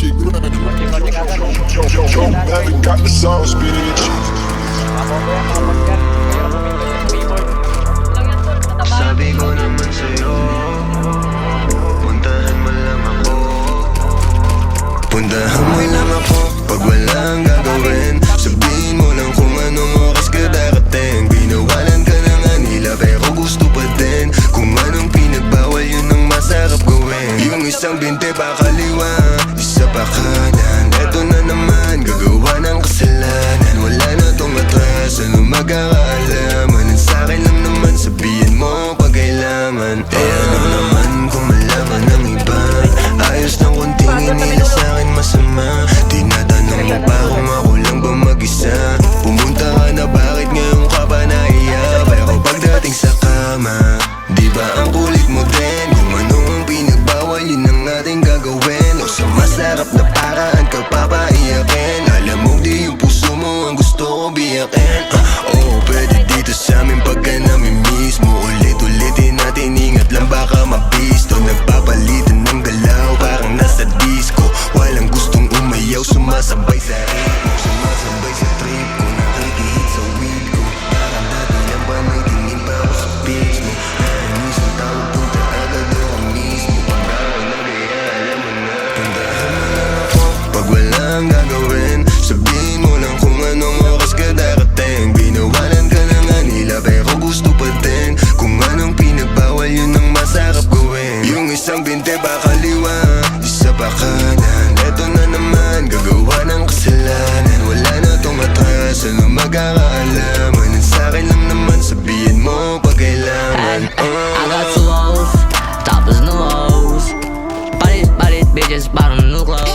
Konti-konti ka ba? Haven't got the sauce, bitch. Mamaya kapag yan. Mayroon mo yung keyboard. Sabi ko naman sa'yo, puntahan mo lang ako. Puntahan mo lang ako pag walang gagawin. Sabihin mo lang kung anong oras ka darating. Binawalan ka na nga nila pero gusto pa din. Kung anong pinagbawal yun ang masarap gawin. Yung isang binte pa kaliwa, isa pa kanan. Eto na naman, gagawa ng kasalanan. Wala na tong atras, ano magkakaalaman. Ang sa'kin lang naman, sabihin mo pag kailangan. Eh ano naman kung malaman ng iba. Ayos ng konting nila sa'kin masama. Tinatanong mo pa kung ako lang ba mag-isa. Pumunta ka na, bakit ngayon ka ba nahiya? Pero pagdating sa kama, di ba ang kulit mo din? Kung ano ang pinagbawal, yun ang ating gagawin. O sa masarap na paraan ka papaiyakin. Alam mo di yung puso mo ang gusto ko biyakin. Oo, pwede dito sa amin pagka namin mismo. Ulit-ulitin natin, ingat lang baka mabisto. Nagpapalitan ng galaw, parang nasa disco. Walang gustong umayaw, sumasabay sa ritmo. Sumasabay sa trip ko, nakikihit sa weed ko. Parang dati lang ba may tingin pa ako sa bitch mo. Nainis ang tawag, punta agad ako mismo. Pag-awal na kaya alam mo na. Puntahan mo lang ako pag walang gagawin. Sabihin mo lang kung anong oras ka darating. Binawalan ka na nga nila pero gusto pa din. Kung anong pinagbawal yun ang masarap gawin. Yung isang binte pa kaliwa, isa pa kanan. Eto na naman, gagawa ng kasalanan. Wala na tong atras, ano magkakaalaman. Ang sa'kin lang naman, sabihin mo pag kailangan. I got two O's, topless new O's. Palit, bitches, parang new clothes.